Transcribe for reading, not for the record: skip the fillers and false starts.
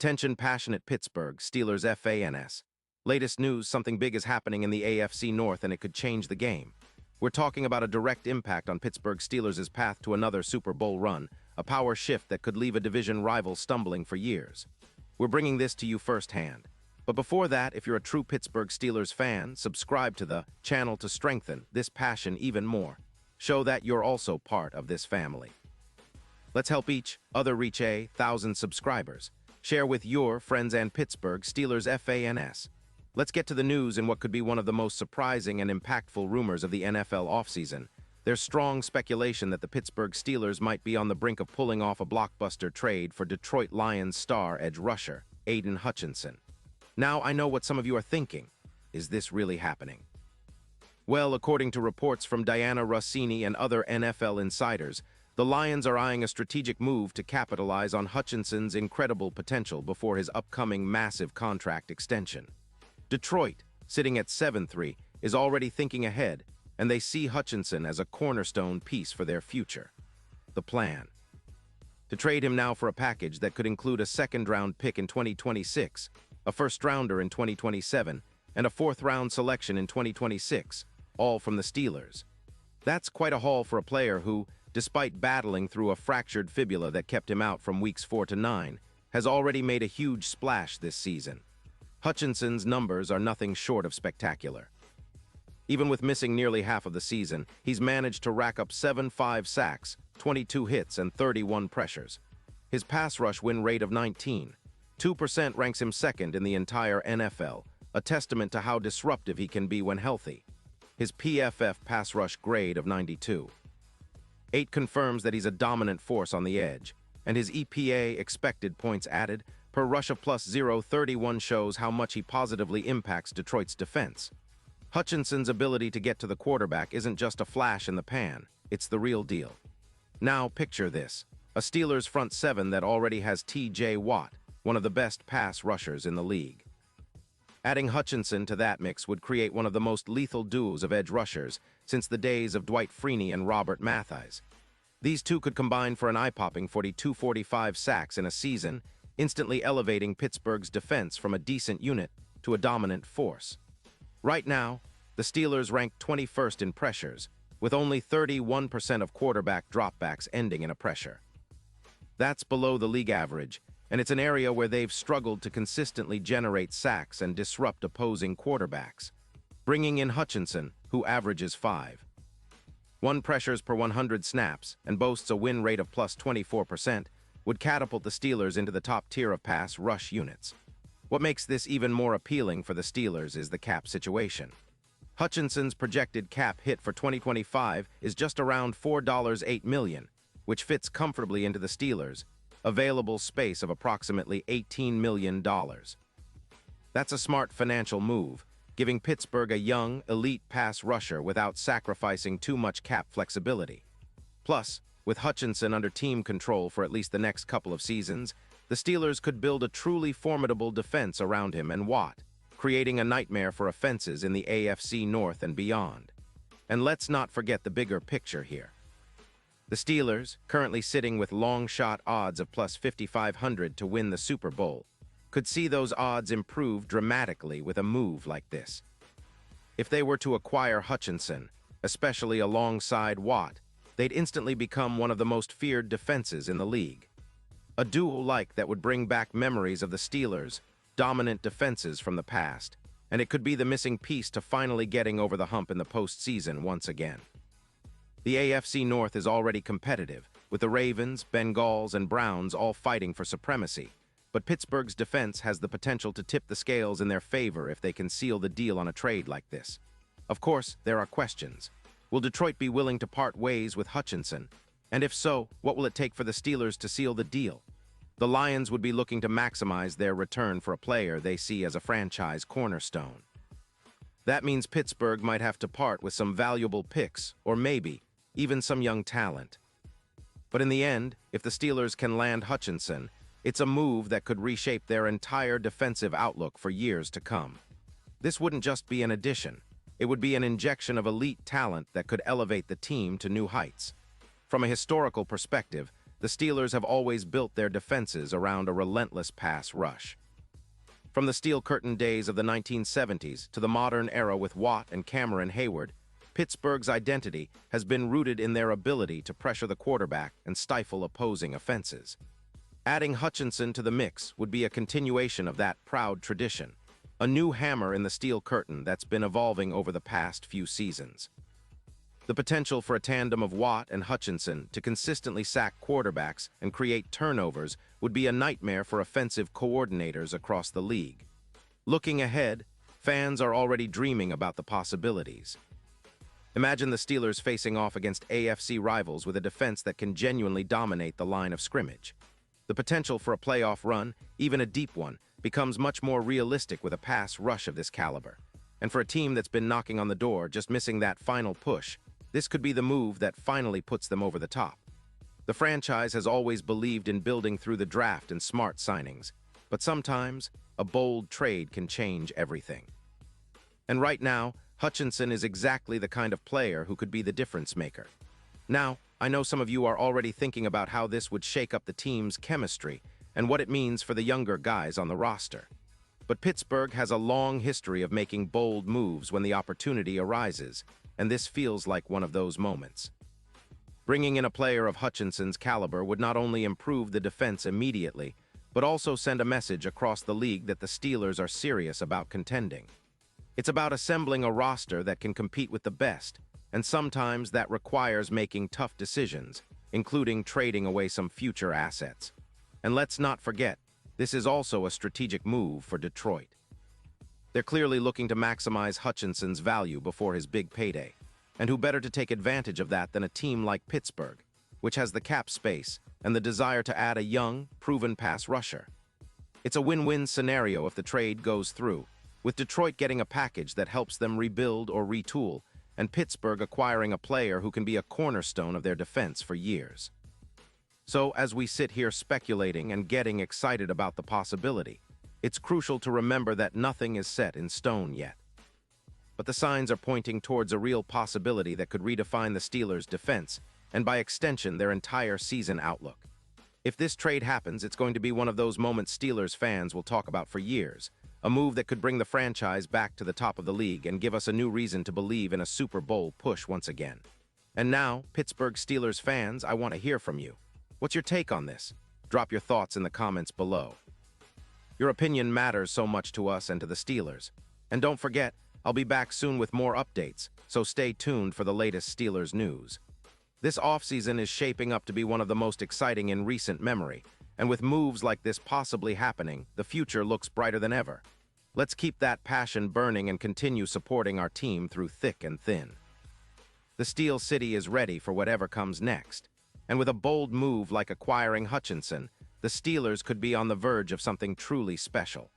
Attention passionate Pittsburgh Steelers fans. Latest news, something big is happening in the AFC North and it could change the game. We're talking about a direct impact on Pittsburgh Steelers' path to another Super Bowl run, a power shift that could leave a division rival stumbling for years. We're bringing this to you firsthand. But before that, if you're a true Pittsburgh Steelers fan, subscribe to the channel to strengthen this passion even more. Show that you're also part of this family. Let's help each other reach 1,000 subscribers. Share with your friends and Pittsburgh Steelers fans. Let's get to the news in what could be one of the most surprising and impactful rumors of the NFL offseason. There's strong speculation that the Pittsburgh Steelers might be on the brink of pulling off a blockbuster trade for Detroit Lions star edge rusher, Aiden Hutchinson. Now, I know what some of you are thinking. Is this really happening? Well, according to reports from Diana Rossini and other NFL insiders, the Lions are eyeing a strategic move to capitalize on Hutchinson's incredible potential before his upcoming massive contract extension. Detroit, sitting at 7-3, is already thinking ahead, and they see Hutchinson as a cornerstone piece for their future. The plan: to trade him now for a package that could include a second-round pick in 2026, a first-rounder in 2027, and a fourth-round selection in 2026, all from the Steelers. That's quite a haul for a player who, despite battling through a fractured fibula that kept him out from weeks 4 to 9, has already made a huge splash this season. Hutchinson's numbers are nothing short of spectacular. Even with missing nearly half of the season, he's managed to rack up 7 sacks, 22 hits, and 31 pressures. His pass rush win rate of 19.2% ranks him second in the entire NFL, a testament to how disruptive he can be when healthy. His PFF pass rush grade of 92.8 confirms that he's a dominant force on the edge, and his EPA expected points added per rush of plus 0.31 shows how much he positively impacts Detroit's defense. Hutchinson's ability to get to the quarterback isn't just a flash in the pan, it's the real deal. Now picture this: a Steelers front seven that already has T.J. Watt, one of the best pass rushers in the league. Adding Hutchinson to that mix would create one of the most lethal duos of edge rushers since the days of Dwight Freeney and Robert Mathis. These two could combine for an eye-popping 42-45 sacks in a season, instantly elevating Pittsburgh's defense from a decent unit to a dominant force. Right now, the Steelers rank 21st in pressures, with only 31% of quarterback dropbacks ending in a pressure. That's below the league average, and it's an area where they've struggled to consistently generate sacks and disrupt opposing quarterbacks. Bringing in Hutchinson, who averages 5.1 pressures per 100 snaps and boasts a win rate of plus 24%, would catapult the Steelers into the top tier of pass rush units. What makes this even more appealing for the Steelers is the cap situation. Hutchinson's projected cap hit for 2025 is just around $4.8 million, which fits comfortably into the Steelers' available space of approximately $18 million. That's a smart financial move, giving Pittsburgh a young, elite pass rusher without sacrificing too much cap flexibility. Plus, with Hutchinson under team control for at least the next couple of seasons, the Steelers could build a truly formidable defense around him and Watt, creating a nightmare for offenses in the AFC North and beyond. And let's not forget the bigger picture here. The Steelers, currently sitting with long-shot odds of plus 5,500 to win the Super Bowl, could see those odds improve dramatically with a move like this. If they were to acquire Hutchinson, especially alongside Watt, they'd instantly become one of the most feared defenses in the league. A duo like that would bring back memories of the Steelers' dominant defenses from the past, and it could be the missing piece to finally getting over the hump in the postseason once again. The AFC North is already competitive, with the Ravens, Bengals, and Browns all fighting for supremacy, but Pittsburgh's defense has the potential to tip the scales in their favor if they can seal the deal on a trade like this. Of course, there are questions. Will Detroit be willing to part ways with Hutchinson? And if so, what will it take for the Steelers to seal the deal? The Lions would be looking to maximize their return for a player they see as a franchise cornerstone. That means Pittsburgh might have to part with some valuable picks, or maybe even some young talent. But in the end, if the Steelers can land Hutchinson, it's a move that could reshape their entire defensive outlook for years to come. This wouldn't just be an addition. It would be an injection of elite talent that could elevate the team to new heights. From a historical perspective, the Steelers have always built their defenses around a relentless pass rush. From the Steel Curtain days of the 1970s to the modern era with Watt and Cameron Hayward, Pittsburgh's identity has been rooted in their ability to pressure the quarterback and stifle opposing offenses. Adding Hutchinson to the mix would be a continuation of that proud tradition, a new hammer in the Steel Curtain that's been evolving over the past few seasons. The potential for a tandem of Watt and Hutchinson to consistently sack quarterbacks and create turnovers would be a nightmare for offensive coordinators across the league. Looking ahead, fans are already dreaming about the possibilities. Imagine the Steelers facing off against AFC rivals with a defense that can genuinely dominate the line of scrimmage. The potential for a playoff run, even a deep one, becomes much more realistic with a pass rush of this caliber. And for a team that's been knocking on the door, just missing that final push, this could be the move that finally puts them over the top. The franchise has always believed in building through the draft and smart signings, but sometimes a bold trade can change everything. And right now, Hutchinson is exactly the kind of player who could be the difference maker. Now, I know some of you are already thinking about how this would shake up the team's chemistry and what it means for the younger guys on the roster. But Pittsburgh has a long history of making bold moves when the opportunity arises, and this feels like one of those moments. Bringing in a player of Hutchinson's caliber would not only improve the defense immediately, but also send a message across the league that the Steelers are serious about contending. It's about assembling a roster that can compete with the best, and sometimes that requires making tough decisions, including trading away some future assets. And let's not forget, this is also a strategic move for Detroit. They're clearly looking to maximize Hutchinson's value before his big payday, and who better to take advantage of that than a team like Pittsburgh, which has the cap space and the desire to add a young, proven pass rusher. It's a win-win scenario if the trade goes through, with Detroit getting a package that helps them rebuild or retool, and Pittsburgh acquiring a player who can be a cornerstone of their defense for years. So, as we sit here speculating and getting excited about the possibility, it's crucial to remember that nothing is set in stone yet. But the signs are pointing towards a real possibility that could redefine the Steelers' defense, and by extension, their entire season outlook. If this trade happens, it's going to be one of those moments Steelers fans will talk about for years, a move that could bring the franchise back to the top of the league and give us a new reason to believe in a Super Bowl push once again. And now, Pittsburgh Steelers fans, I want to hear from you. What's your take on this? Drop your thoughts in the comments below. Your opinion matters so much to us and to the Steelers. And don't forget, I'll be back soon with more updates, so stay tuned for the latest Steelers news. This offseason is shaping up to be one of the most exciting in recent memory, and with moves like this possibly happening, the future looks brighter than ever. Let's keep that passion burning and continue supporting our team through thick and thin. The Steel City is ready for whatever comes next, and with a bold move like acquiring Hutchinson, the Steelers could be on the verge of something truly special.